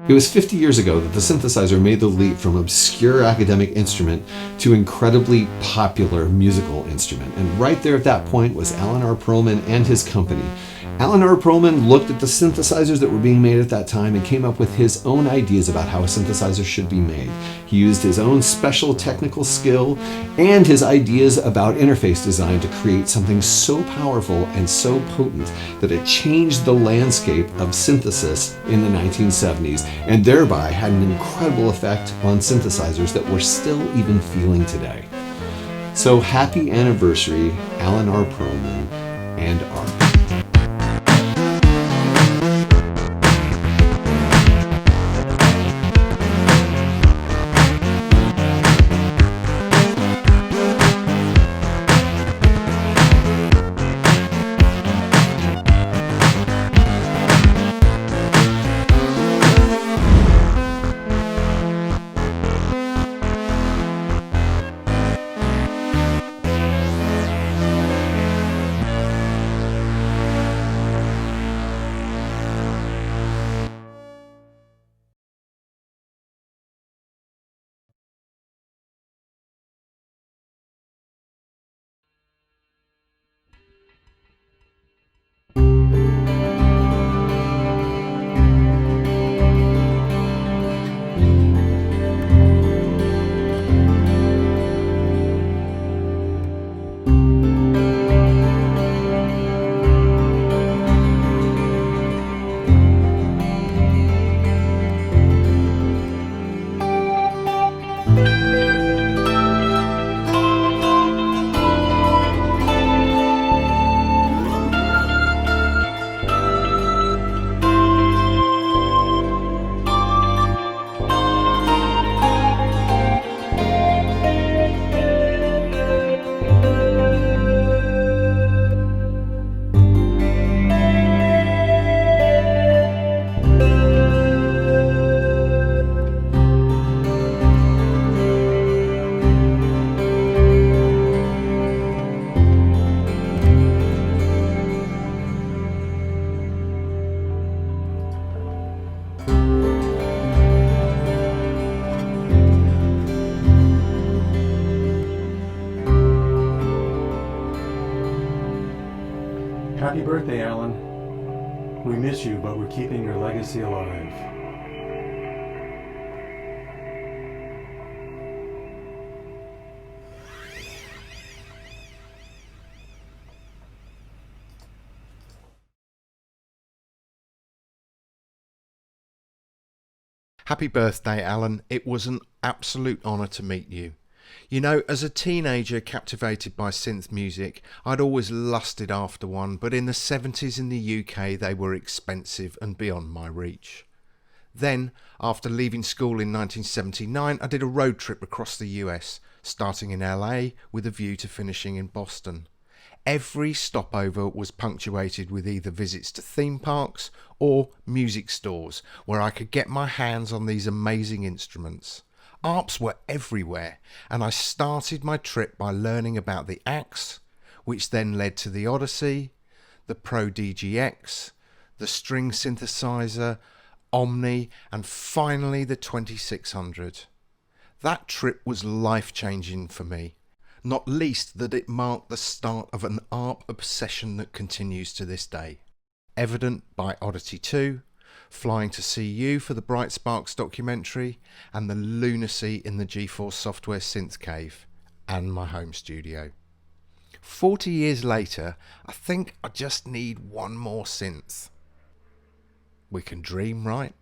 It was 50 years ago that the synthesizer made the leap from obscure academic instrument to incredibly popular musical instrument. And right there at that point was Alan R. Pearlman and his company. Alan R. Pearlman looked at the synthesizers that were being made at that time and came up with his own ideas about how a synthesizer should be made. He used his own special technical skill and his ideas about interface design to create something so powerful and so potent that it changed the landscape of synthesis in the 1970s and thereby had an incredible effect on synthesizers that we're still even feeling today. So happy anniversary, Alan R. Pearlman and ARP. Happy birthday, Alan. We miss you, but we're keeping your legacy alive. Happy birthday, Alan. It was an absolute honour to meet you. You know, as a teenager captivated by synth music, I'd always lusted after one, but in the 70s in the UK they were expensive and beyond my reach. Then, after leaving school in 1979, I did a road trip across the US, starting in LA with a view to finishing in Boston. Every stopover was punctuated with either visits to theme parks or music stores where I could get my hands on these amazing instruments. ARPs were everywhere, and I started my trip by learning about the Axe, which then led to the Odyssey, the Pro DGX, the string synthesizer, Omni, and finally the 2600. That trip was life-changing for me, not least that it marked the start of an ARP obsession that continues to this day. Evident by Odyssey 2, flying to see you for the Bright Sparks documentary, and the lunacy in the GeForce Software Synth Cave, and my home studio. 40 years later, I think I just need one more synth. We can dream, right?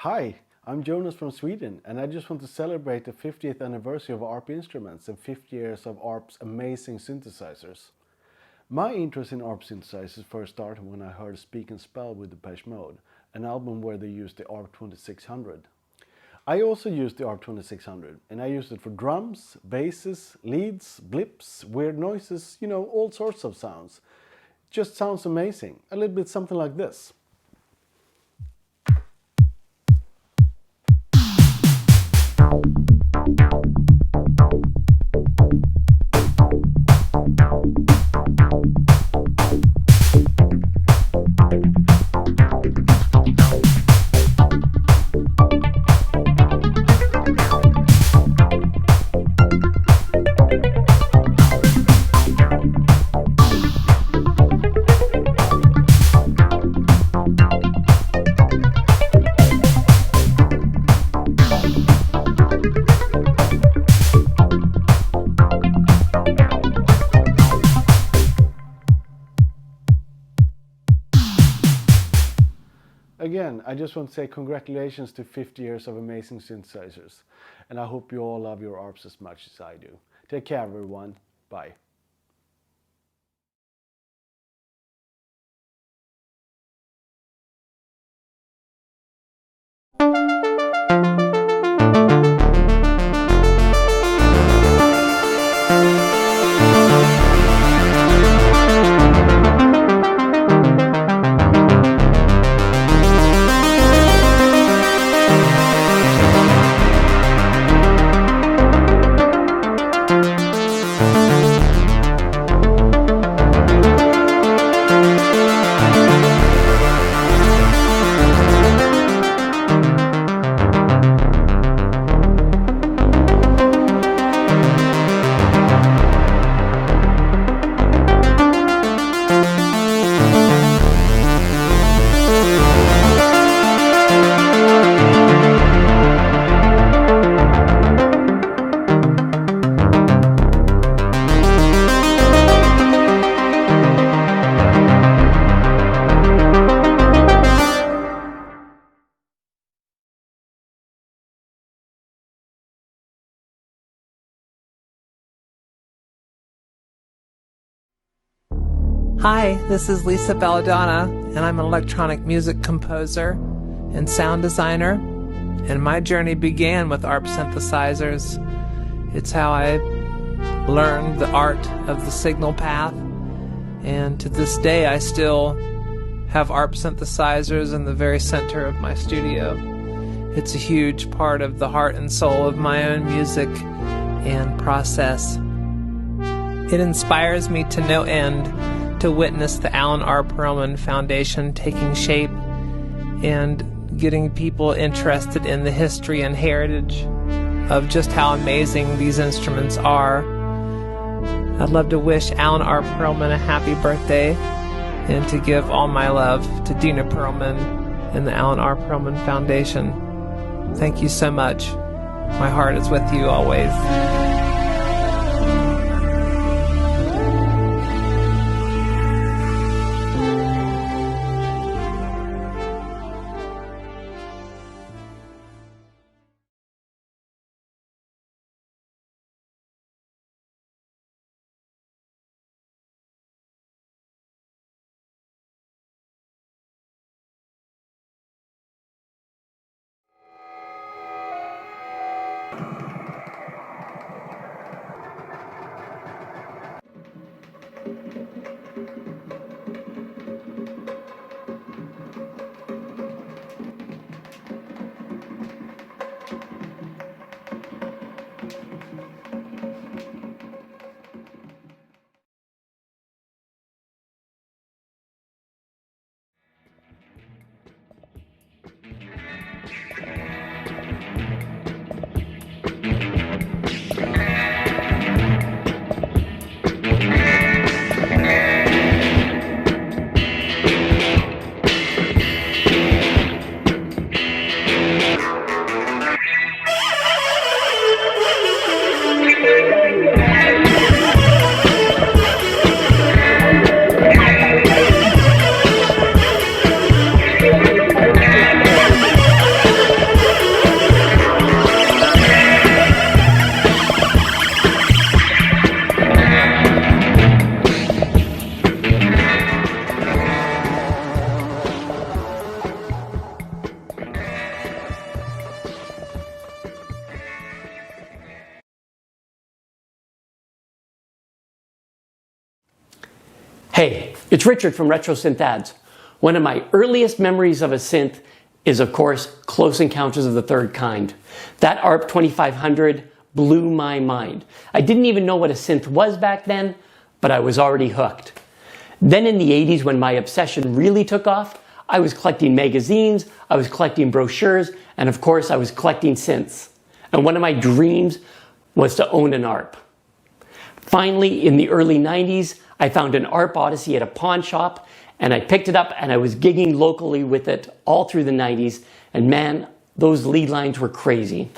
Hi, I'm Jonas from Sweden, and I just want to celebrate the 50th anniversary of ARP instruments and 50 years of ARP's amazing synthesizers. My interest in ARP synthesizers first started when I heard Speak and Spell with Depeche Mode, an album where they used the ARP 2600. I also used the ARP 2600, and I used it for drums, basses, leads, blips, weird noises, all sorts of sounds. Just sounds amazing. A little bit something like this. Again, I just want to say congratulations to 50 years of amazing synthesizers, and I hope you all love your ARPs as much as I do. Take care, everyone. Bye. Hi, this is Lisa Belladonna, and I'm an electronic music composer and sound designer, and my journey began with ARP synthesizers. It's how I learned the art of the signal path, and to this day I still have ARP synthesizers in the very center of my studio. It's a huge part of the heart and soul of my own music and process. It inspires me to no end to witness the Alan R. Pearlman Foundation taking shape and getting people interested in the history and heritage of just how amazing these instruments are. I'd love to wish Alan R. Pearlman a happy birthday and to give all my love to Dina Pearlman and the Alan R. Pearlman Foundation. Thank you so much. My heart is with you always. Hey, it's Richard from Retro Synth Ads. One of my earliest memories of a synth is, of course, Close Encounters of the Third Kind. That ARP 2500 blew my mind. I didn't even know what a synth was back then, but I was already hooked. Then in the 80s, when my obsession really took off, I was collecting magazines, I was collecting brochures, and of course I was collecting synths. And one of my dreams was to own an ARP. Finally, in the early 90s, I found an ARP Odyssey at a pawn shop, and I picked it up and I was gigging locally with it all through the 90s, and man, those lead lines were crazy.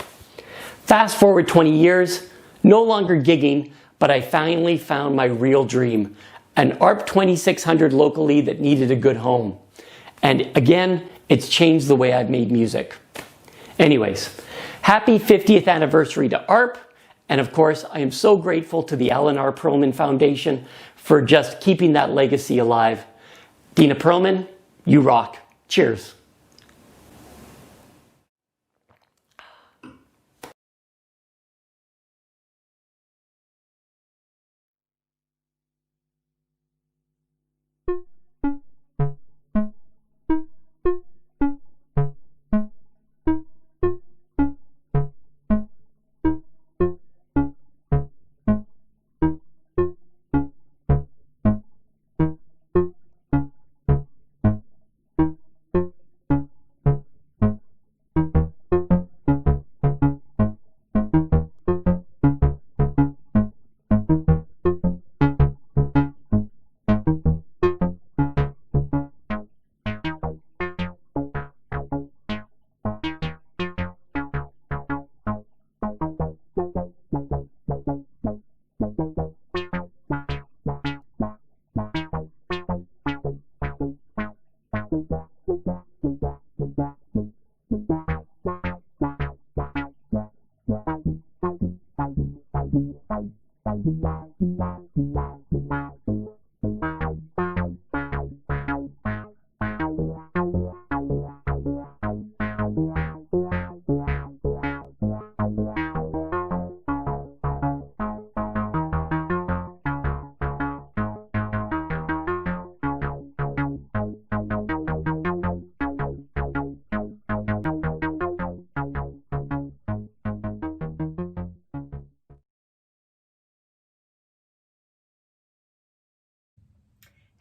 Fast forward 20 years, no longer gigging, but I finally found my real dream, an ARP 2600 locally that needed a good home. And again, it's changed the way I've made music. Anyways, happy 50th anniversary to ARP. And of course, I am so grateful to the Alan R. Pearlman Foundation for just keeping that legacy alive. Dina Pearlman, you rock. Cheers.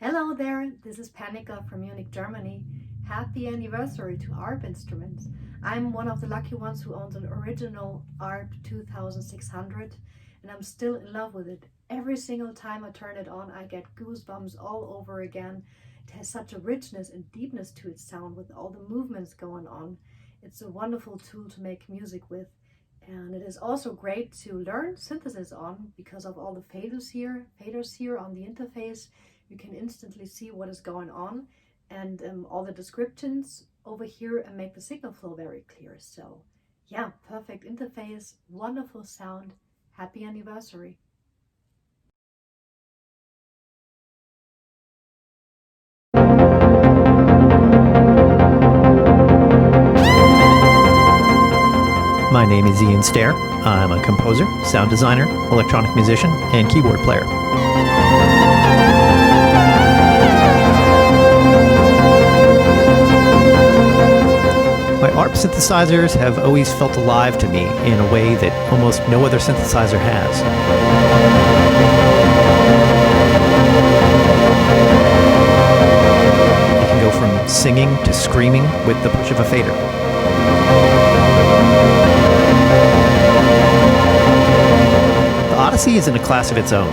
Hello there, this is Panika from Munich, Germany. Happy anniversary to ARP Instruments. I'm one of the lucky ones who owns an original ARP 2600 and I'm still in love with it. Every single time I turn it on, I get goosebumps all over again. It has such a richness and deepness to its sound with all the movements going on. It's a wonderful tool to make music with. And it is also great to learn synthesis on because of all the faders here on the interface. You can instantly see what is going on and all the descriptions over here and make the signal flow very clear. So yeah, perfect interface, wonderful sound. Happy anniversary. My name is Ian Stair. I'm a composer, sound designer, electronic musician, and keyboard player. My ARP synthesizers have always felt alive to me in a way that almost no other synthesizer has. It can go from singing to screaming with the push of a fader. The Odyssey is in a class of its own.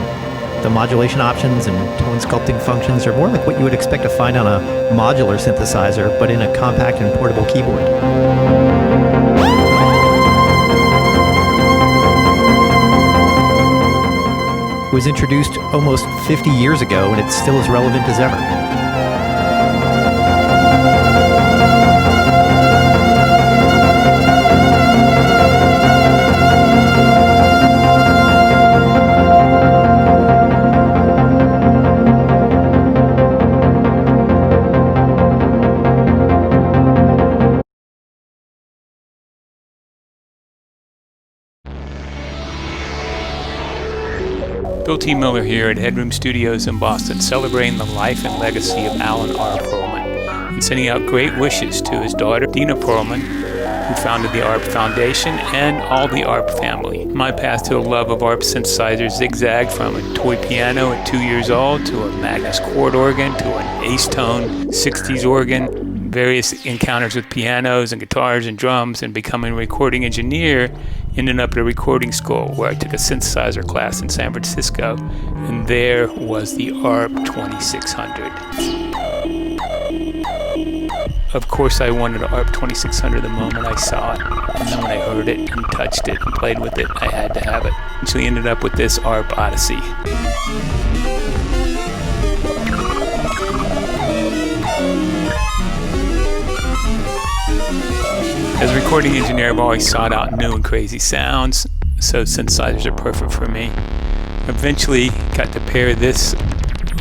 The modulation options and tone sculpting functions are more like what you would expect to find on a modular synthesizer, but in a compact and portable keyboard. It was introduced almost 50 years ago, and it's still as relevant as ever. Bill T. Miller here at Headroom Studios in Boston, celebrating the life and legacy of Alan R. Pearlman and sending out great wishes to his daughter, Dina Pearlman, who founded the ARP Foundation, and all the ARP family. My path to a love of ARP synthesizers zigzagged from a toy piano at 2 years old to a Magnus chord organ to an Ace-tone 60s organ, various encounters with pianos and guitars and drums, and becoming a recording engineer. Ended up at a recording school where I took a synthesizer class in San Francisco, and there was the ARP 2600. Of course I wanted an ARP 2600 the moment I saw it, and then when I heard it and touched it and played with it, I had to have it. Eventually ended up with this ARP Odyssey. As a recording engineer, I've always sought out new and crazy sounds, so synthesizers are perfect for me. Eventually got to pair this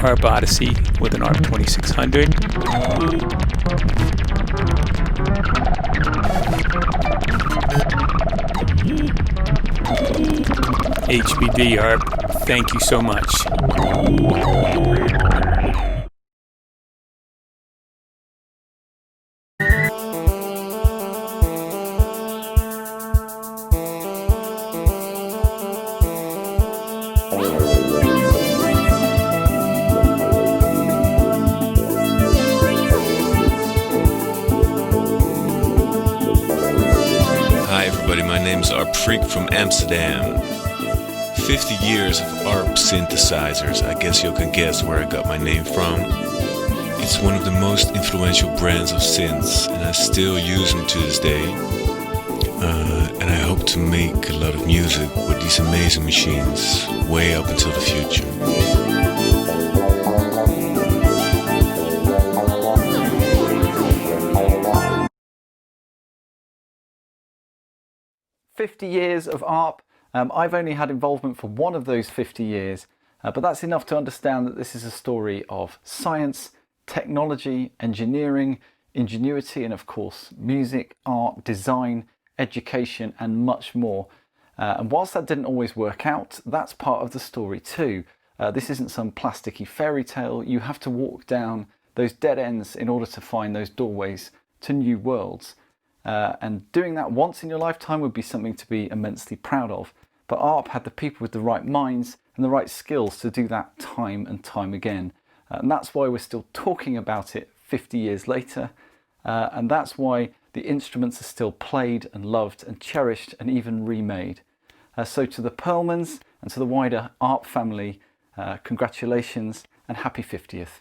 ARP Odyssey with an ARP 2600. HBD ARP, thank you so much. My name's ARP Freak from Amsterdam. 50 years of ARP synthesizers. I guess you can guess where I got my name from. It's one of the most influential brands of synths, and I still use them to this day. And I hope to make a lot of music with these amazing machines way up until the future. 50 years of ARP. I've only had involvement for one of those 50 years, but that's enough to understand that this is a story of science, technology, engineering, ingenuity, and of course music, art, design, education, and much more. And whilst that didn't always work out, that's part of the story too. This isn't some plasticky fairy tale. You have to walk down those dead ends in order to find those doorways to new worlds. And doing that once in your lifetime would be something to be immensely proud of. But ARP had the people with the right minds and the right skills to do that time and time again. And that's why we're still talking about it 50 years later. And that's why the instruments are still played and loved and cherished and even remade. So to the Pearlmans and to the wider ARP family, congratulations and happy 50th.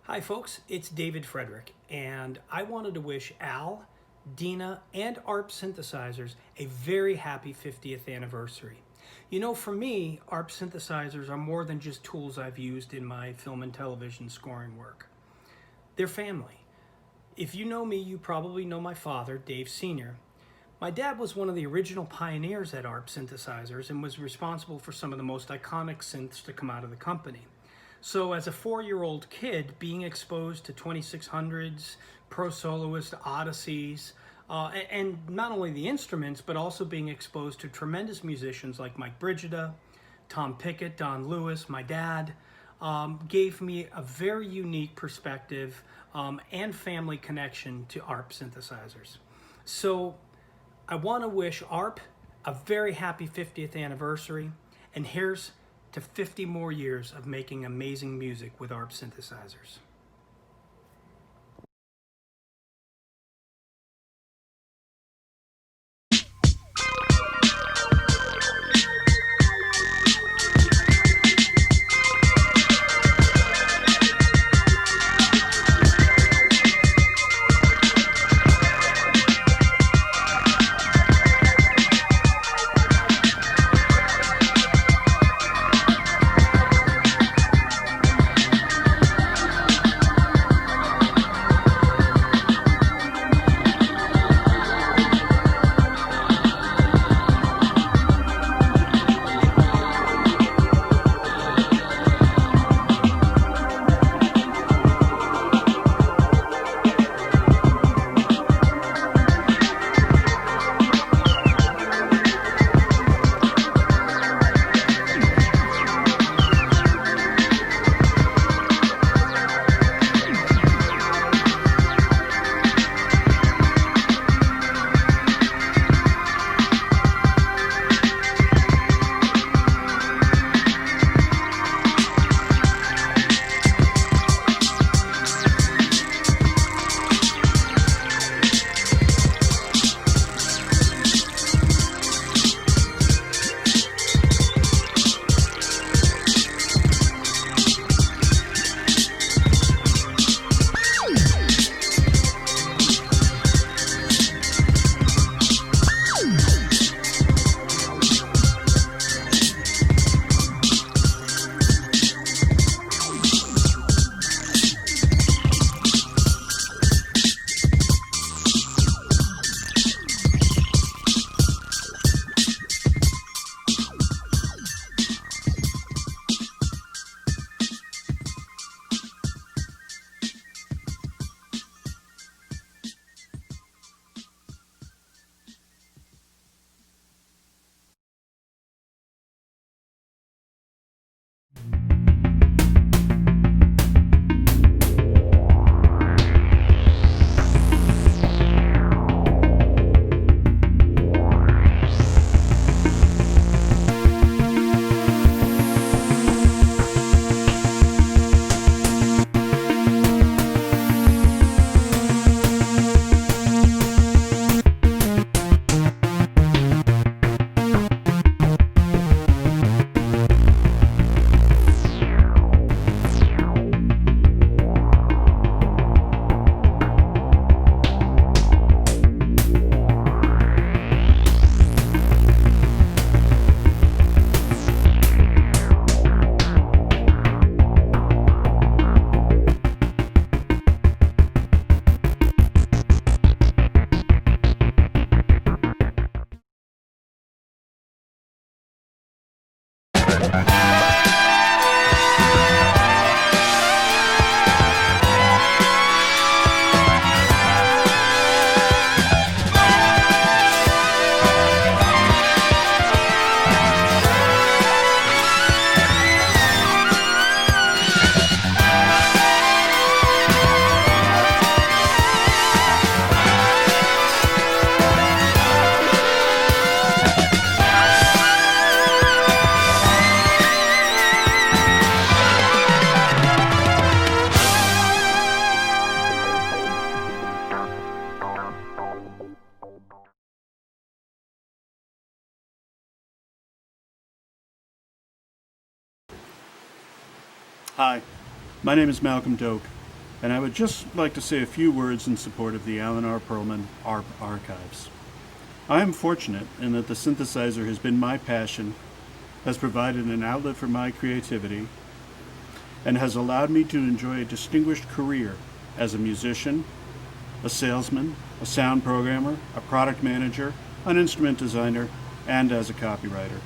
Hi folks, it's David Frederick, and I wanted to wish Al, Dina, and ARP synthesizers a very happy 50th anniversary. You know, for me, ARP synthesizers are more than just tools I've used in my film and television scoring work. They're family. If you know me, you probably know my father, Dave Sr. My dad was one of the original pioneers at ARP synthesizers and was responsible for some of the most iconic synths to come out of the company. So as a 4-year-old kid, being exposed to 2600s, Pro Soloist, Odysseys, and not only the instruments, but also being exposed to tremendous musicians like Mike Brigida, Tom Pickett, Don Lewis, my dad, gave me a very unique perspective and family connection to ARP synthesizers. So I want to wish ARP a very happy 50th anniversary, and here's to 50 more years of making amazing music with ARP synthesizers. Hi, my name is Malcolm Doak, and I would just like to say a few words in support of the Alan R. Pearlman ARP archives. I am fortunate in that the synthesizer has been my passion, has provided an outlet for my creativity, and has allowed me to enjoy a distinguished career as a musician, a salesman, a sound programmer, a product manager, an instrument designer, and as a copywriter.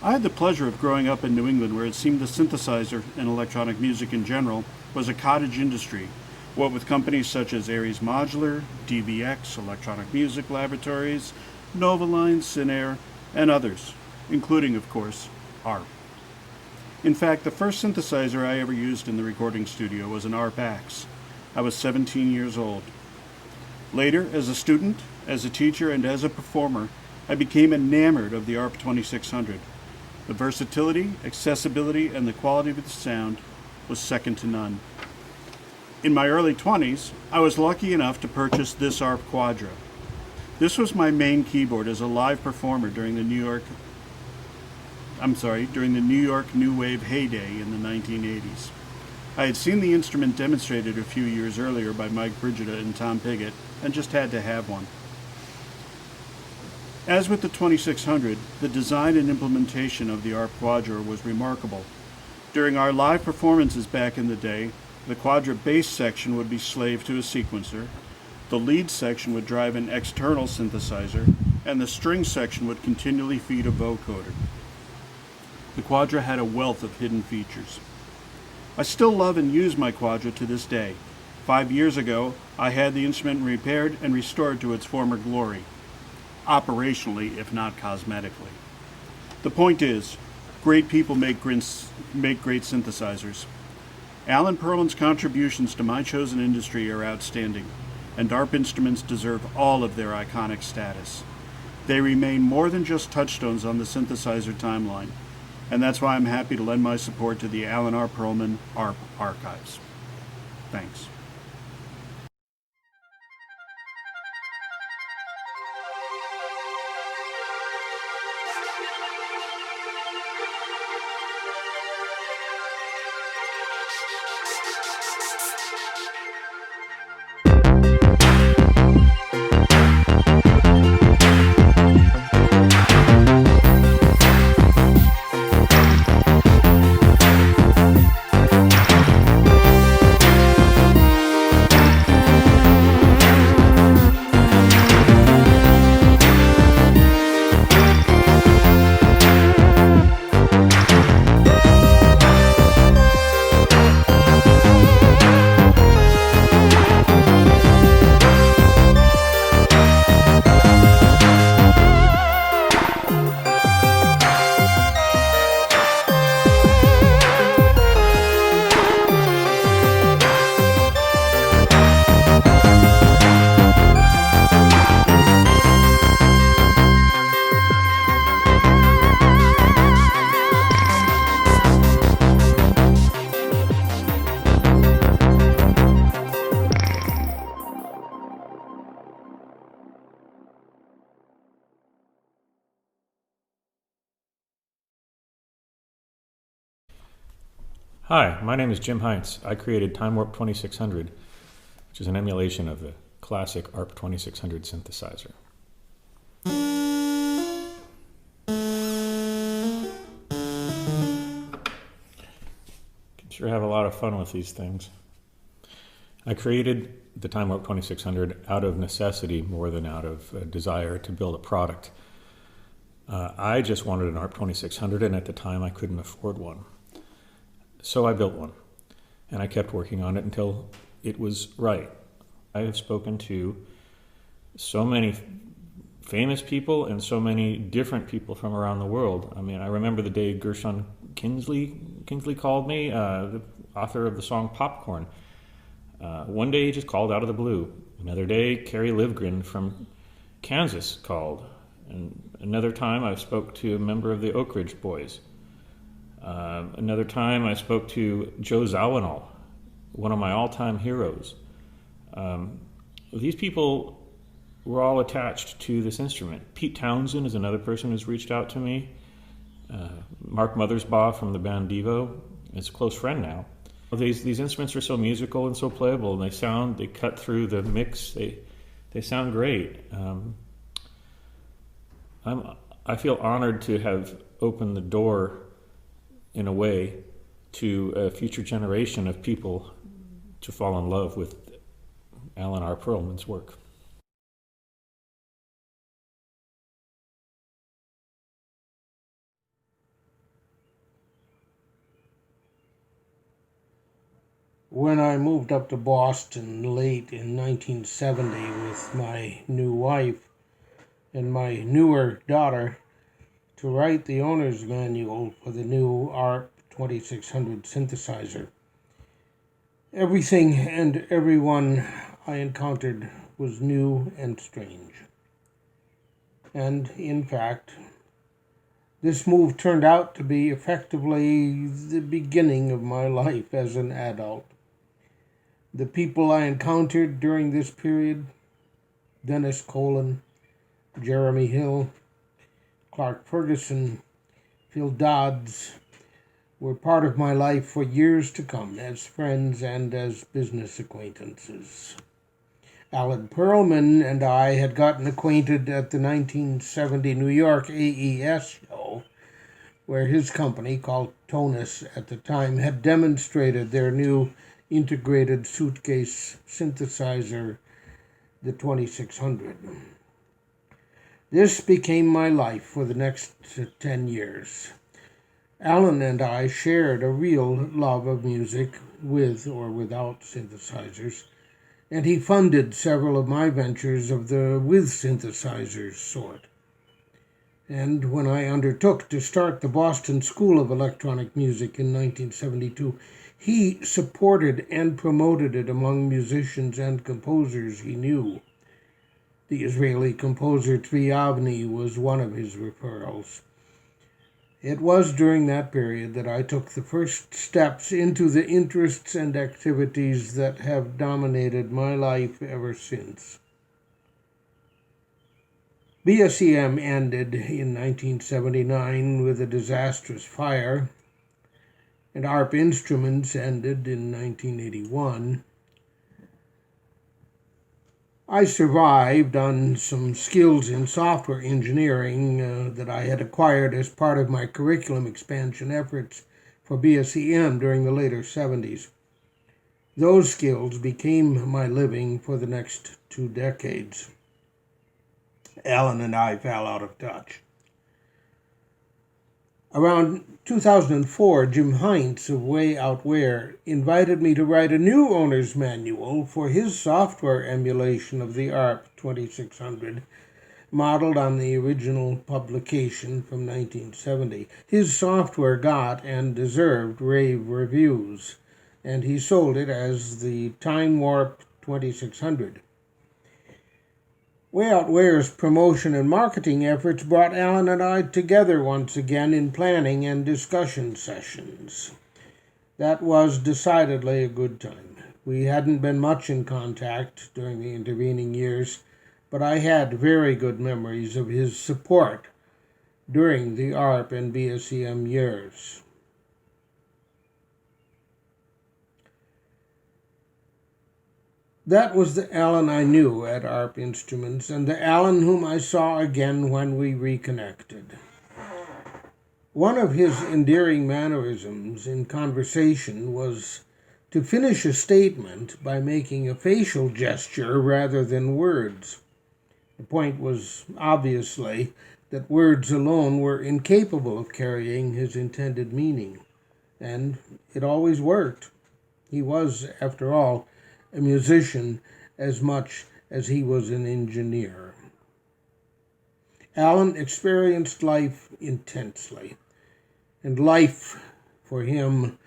I had the pleasure of growing up in New England, where it seemed the synthesizer and electronic music in general was a cottage industry, what with companies such as Aries Modular, DVX, Electronic Music Laboratories, Novaline, Synair, and others, including, of course, ARP. In fact, the first synthesizer I ever used in the recording studio was an ARP Axe. I was 17 years old. Later, as a student, as a teacher, and as a performer, I became enamored of the ARP 2600. The versatility, accessibility, and the quality of the sound was second to none. In my early 20s, I was lucky enough to purchase this ARP Quadra. This was my main keyboard as a live performer during the New York New Wave heyday in the 1980s. I had seen the instrument demonstrated a few years earlier by Mike Brigida and Tom Pigott, and just had to have one. As with the 2600, the design and implementation of the ARP Quadra was remarkable. During our live performances back in the day, the Quadra bass section would be slave to a sequencer, the lead section would drive an external synthesizer, and the string section would continually feed a vocoder. The Quadra had a wealth of hidden features. I still love and use my Quadra to this day. 5 years ago, I had the instrument repaired and restored to its former glory, operationally if not cosmetically. The point is, great people make great synthesizers. Alan Pearlman's contributions to my chosen industry are outstanding, and ARP instruments deserve all of their iconic status. They remain more than just touchstones on the synthesizer timeline, and that's why I'm happy to lend my support to the Alan R. Pearlman ARP archives. Thanks. Hi, my name is Jim Heinz. I created Time Warp 2600, which is an emulation of the classic ARP 2600 synthesizer. Can sure have a lot of fun with these things. I created the Time Warp 2600 out of necessity more than out of a desire to build a product. I just wanted an ARP 2600, and at the time I couldn't afford one. So I built one, and I kept working on it until it was right. I have spoken to so many famous people and so many different people from around the world. I mean, I remember the day Gershon Kingsley called me, the author of the song Popcorn. One day he just called out of the blue. Another day, Carrie Livgren from Kansas called. And another time I spoke to a member of the Oak Ridge Boys. Another time I spoke to Joe Zawinul, one of my all-time heroes. These people were all attached to this instrument. Pete Townsend is another person who's reached out to me. Mark Mothersbaugh from the band Devo. It's a close friend now. These instruments are so musical and so playable, and they cut through the mix. They sound great. I feel honored to have opened the door, in a way, to a future generation of people to fall in love with Alan R. Pearlman's work. When I moved up to Boston late in 1970 with my new wife and my newer daughter to write the owner's manual for the new ARP 2600 synthesizer, everything and everyone I encountered was new and strange. And in fact, this move turned out to be effectively the beginning of my life as an adult. The people I encountered during this period, Dennis Colin, Jeremy Hill, Clark Ferguson, Phil Dodds, were part of my life for years to come as friends and as business acquaintances. Alan Pearlman and I had gotten acquainted at the 1970 New York AES show, where his company, called Tonus at the time, had demonstrated their new integrated suitcase synthesizer, the 2600. This became my life for the next 10 years. Alan and I shared a real love of music, with or without synthesizers, and he funded several of my ventures of the with synthesizers sort. And when I undertook to start the Boston School of Electronic Music in 1972, he supported and promoted it among musicians and composers he knew. The Israeli composer Tzvi Avni was one of his referrals. It was during that period that I took the first steps into the interests and activities that have dominated my life ever since. BSEM ended in 1979 with a disastrous fire, and ARP Instruments ended in 1981. I survived on some skills in software engineering that I had acquired as part of my curriculum expansion efforts for BSEM during the later 70s. Those skills became my living for the next 2 decades. Alan and I fell out of touch. Around 2004, Jim Heinz of Way Out Where invited me to write a new owner's manual for his software emulation of the ARP 2600, modeled on the original publication from 1970. His software got and deserved rave reviews, and he sold it as the Time Warp 2600. Way Out Where's promotion and marketing efforts brought Alan and I together once again in planning and discussion sessions. That was decidedly a good time. We hadn't been much in contact during the intervening years, but I had very good memories of his support during the ARP and BSEM years. That was the Alan I knew at ARP Instruments, and the Alan whom I saw again when we reconnected. One of his endearing mannerisms in conversation was to finish a statement by making a facial gesture rather than words. The point was obviously that words alone were incapable of carrying his intended meaning, and it always worked. He was, after all, a musician as much as he was an engineer. Alan experienced life intensely, and life for him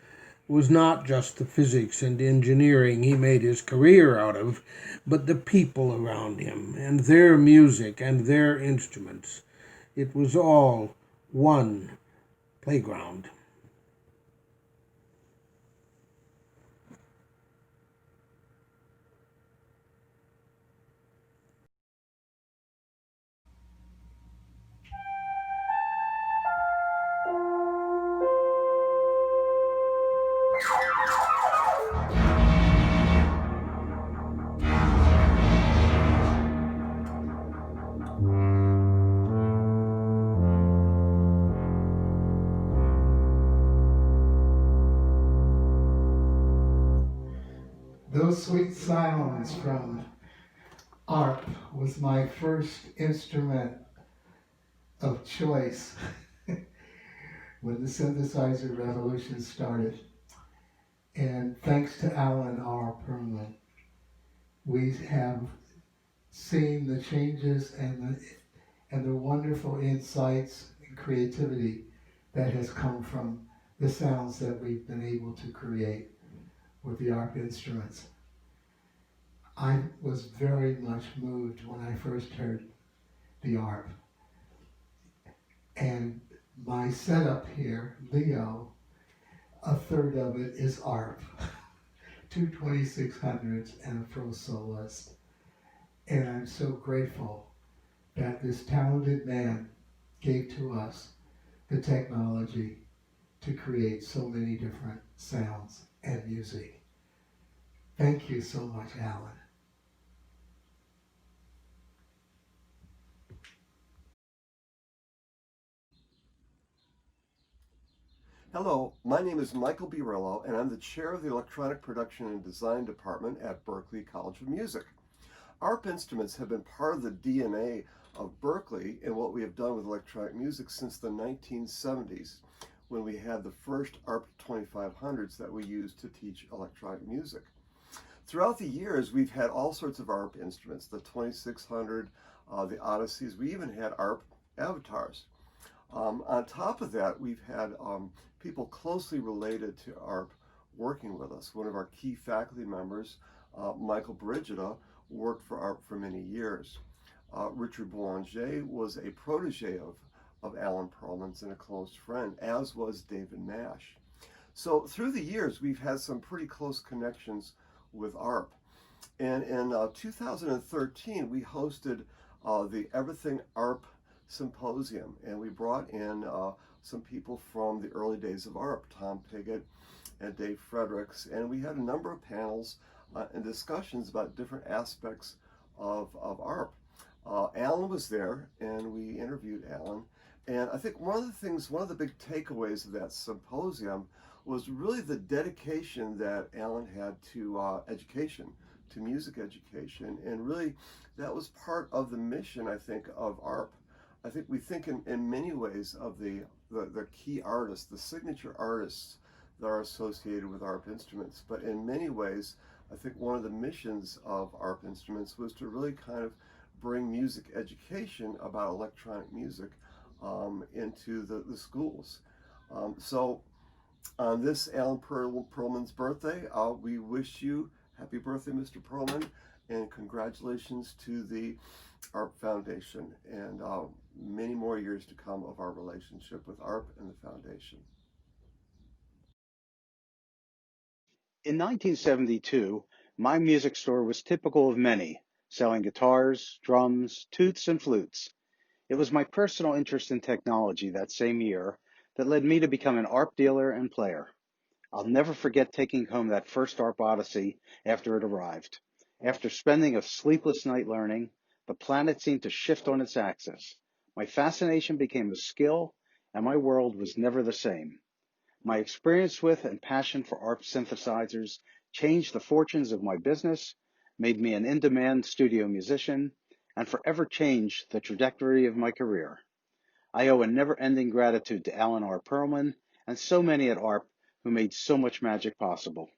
was not just the physics and engineering he made his career out of, but the people around him and their music and their instruments. It was all one playground. those sweet sounds from ARP was my first instrument of choice when the synthesizer revolution started. And thanks to Alan R. Pearlman, we have seen the changes and the wonderful insights and creativity that has come from the sounds that we've been able to create with the ARP instruments. I was very much moved when I first heard the ARP. And my setup here, Leo, a third of it is ARP, two 2600s and a Pro Soloist. And I'm so grateful that this talented man gave to us the technology to create so many different sounds and music. Thank you so much, Alan. Hello, my name is Michael Birillo, and I'm the chair of the Electronic Production and Design Department at Berklee College of Music. ARP instruments have been part of the DNA of Berklee and what we have done with electronic music since the 1970s, when we had the first ARP 2500s that we used to teach electronic music. Throughout the years, we've had all sorts of ARP instruments, the 2600, the Odysseys. We even had ARP avatars. On top of that, we've had people closely related to ARP working with us. One of our key faculty members, Michael Brigida, worked for ARP for many years. Richard Boulanger was a protege of Alan Pearlman's and a close friend, as was David Nash. So through the years, we've had some pretty close connections with ARP. And in 2013, we hosted the Everything ARP Symposium, and we brought in some people from the early days of ARP, Tom Pigott and Dave Fredericks, and we had a number of panels and discussions about different aspects of ARP. Alan was there, and we interviewed Alan, and I think one of the big takeaways of that symposium was really the dedication that Alan had to education, to music education, and really that was part of the mission, I think, of ARP. I think we think in many ways of the key artists, the signature artists that are associated with ARP instruments, but in many ways, I think one of the missions of ARP instruments was to really kind of bring music education about electronic music into the schools. So on this Alan Pearlman's birthday, we wish you happy birthday, Mr. Pearlman, and congratulations to the ARP Foundation and many more years to come of our relationship with ARP and the Foundation. In 1972, my music store was typical of many, selling guitars, drums, toots, and flutes. It was my personal interest in technology that same year that led me to become an ARP dealer and player. I'll never forget taking home that first ARP Odyssey after it arrived. After spending a sleepless night learning, the planet seemed to shift on its axis. My fascination became a skill, and my world was never the same. My experience with and passion for ARP synthesizers changed the fortunes of my business, made me an in-demand studio musician, and forever changed the trajectory of my career. I owe a never-ending gratitude to Alan R. Pearlman and so many at ARP who made so much magic possible.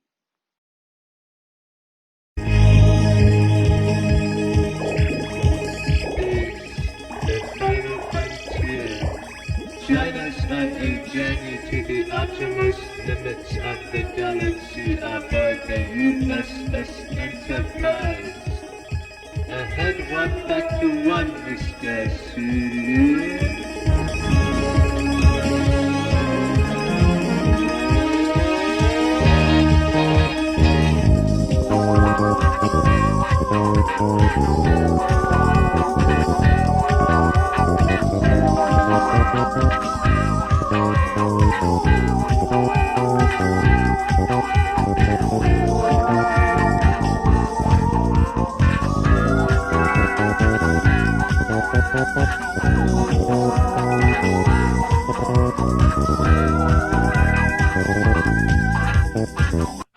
China's not a journey to the uttermost limits of the galaxy aboard the USS Enterprise. Ahead one back to one, Mr. Sulu.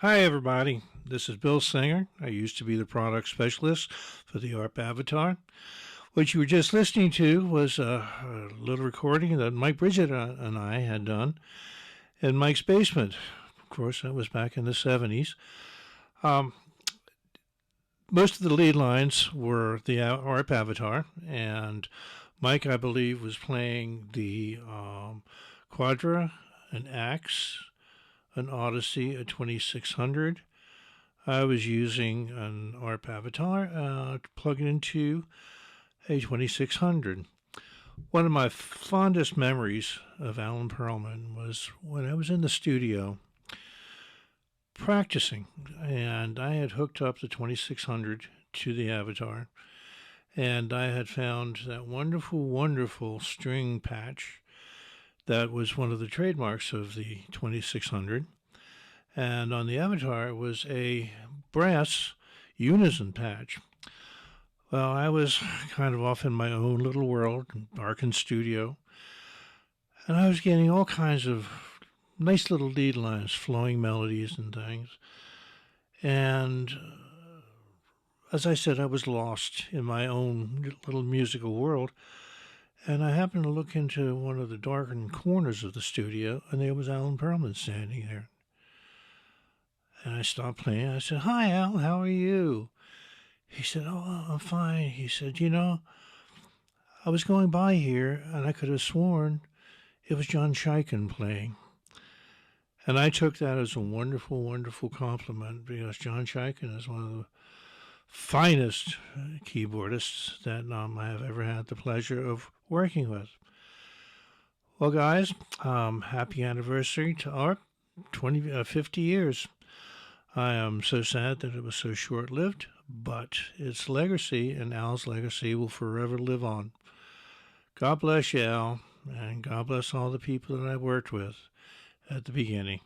Hi everybody. This is Bill Singer. I used to be the product specialist for the ARP Avatar. What you were just listening to was a little recording that Mike Bridget and I had done in Mike's basement. Of course, that was back in the 70s. Most of the lead lines were the ARP Avatar, and Mike, I believe, was playing the Quadra, an Axe, an Odyssey, a 2600. I was using an ARP Avatar to plug it into a 2600. One of my fondest memories of Alan Pearlman was when I was in the studio practicing, and I had hooked up the 2600 to the Avatar, and I had found that wonderful, wonderful string patch that was one of the trademarks of the 2600. And on the Avatar was a brass unison patch. Well, I was kind of off in my own little world, dark in studio, and I was getting all kinds of nice little lead lines, flowing melodies and things. And as I said, I was lost in my own little musical world. And I happened to look into one of the darkened corners of the studio, and there was Alan Pearlman standing there. And I stopped playing. I said, "Hi, Al, how are you?" He said, "Oh, I'm fine." He said, "You know, I was going by here, and I could have sworn it was John Scheiken playing." And I took that as a wonderful, wonderful compliment, because John Scheiken is one of the finest keyboardists that I have ever had the pleasure of working with. Well, guys, happy anniversary to ARP, 50 years. I am so sad that it was so short-lived, but its legacy and Al's legacy will forever live on. God bless you, Al, and God bless all the people that I worked with at the beginning.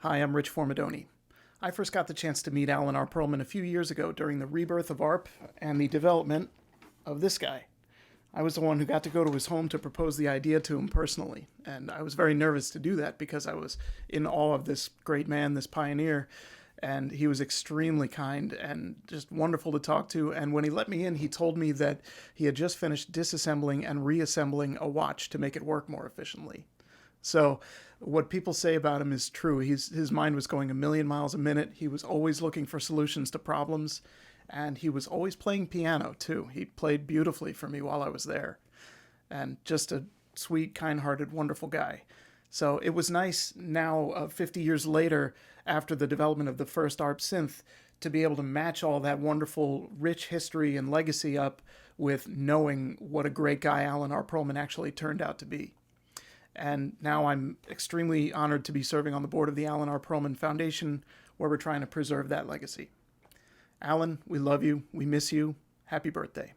Hi, I'm Rich Formidoni. I first got the chance to meet Alan R. Pearlman a few years ago during the rebirth of ARP and the development of this guy. I was the one who got to go to his home to propose the idea to him personally, and I was very nervous to do that because I was in awe of this great man, this pioneer, and he was extremely kind and just wonderful to talk to. And when he let me in, he told me that he had just finished disassembling and reassembling a watch to make it work more efficiently. So what people say about him is true. His mind was going a million miles a minute. He was always looking for solutions to problems, and he was always playing piano too. He played beautifully for me while I was there, and just a sweet, kind-hearted, wonderful guy. So it was nice now, 50 years later, after the development of the first ARP synth, to be able to match all that wonderful, rich history and legacy up with knowing what a great guy Alan R. Pearlman actually turned out to be. And now I'm extremely honored to be serving on the board of the Alan R. Pearlman Foundation, where we're trying to preserve that legacy. Alan, we love you. We miss you. Happy birthday.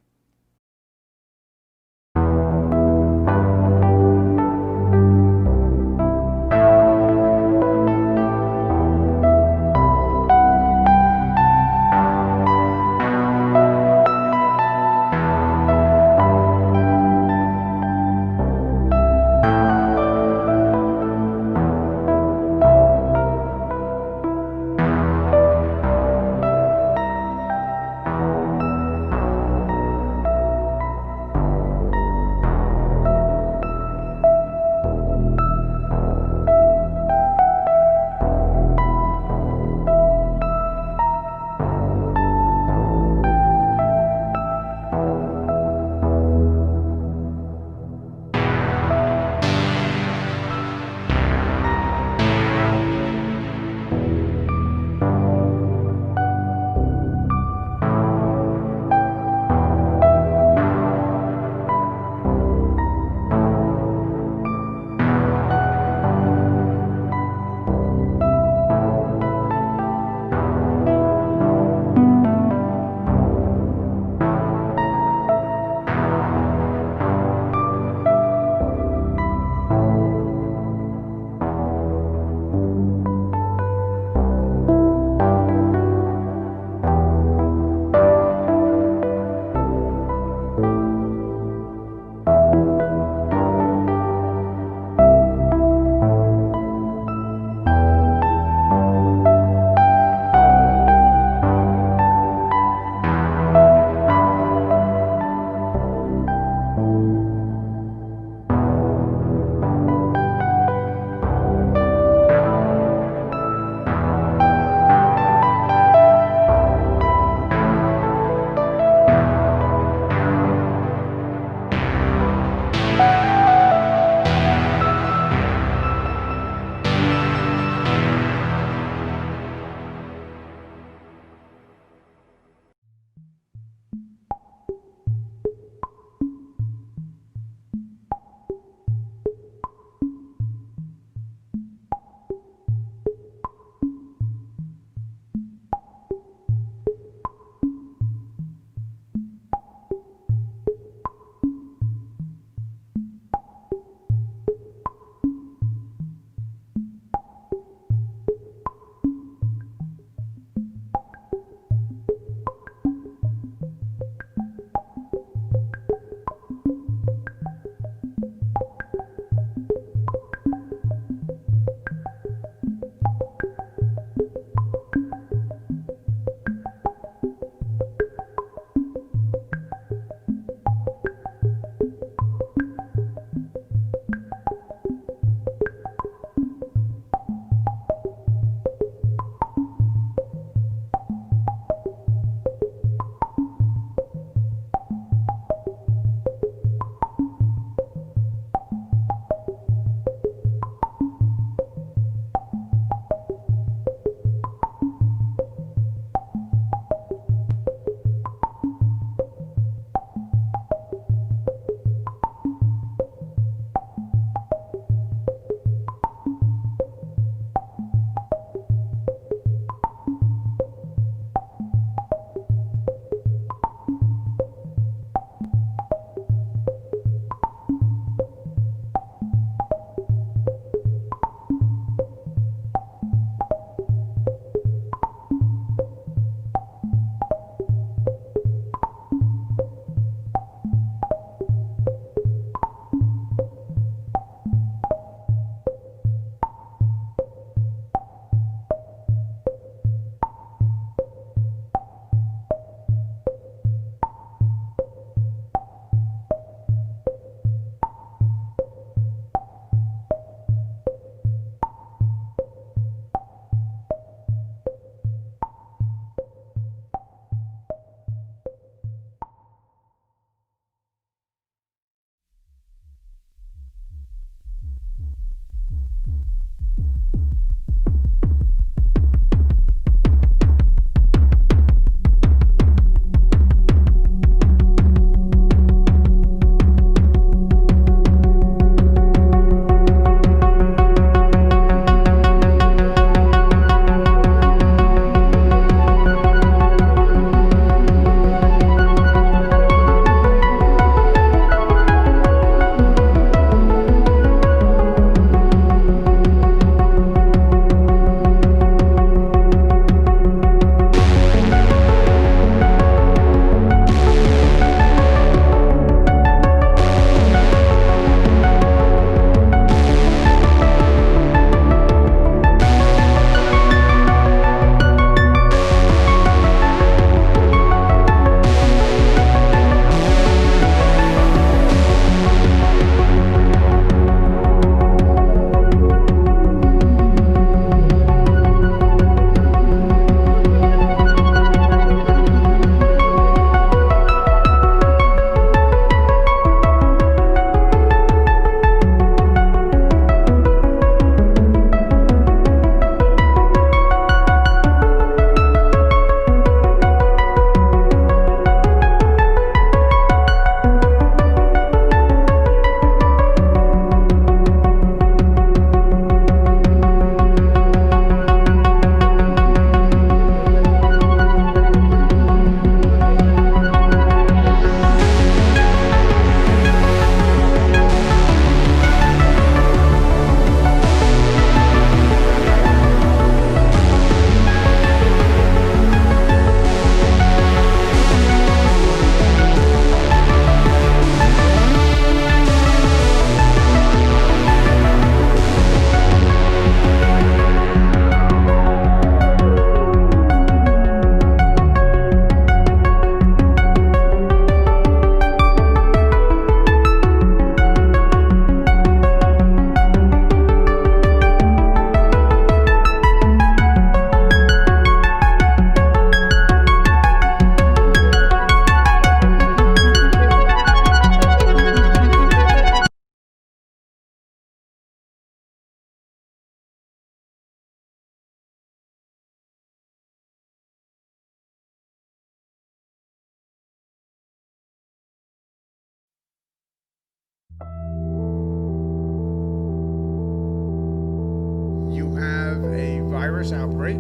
virus outbreak.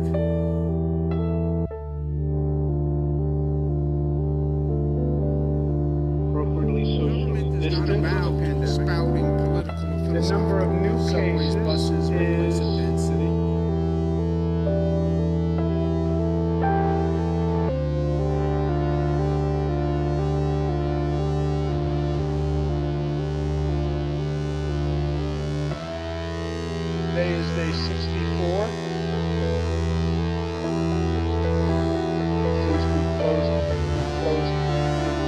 Appropriately social distance. Spouting political The number of new subways, cases buses, is density. Today is day 64. Since we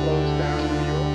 closed down New York.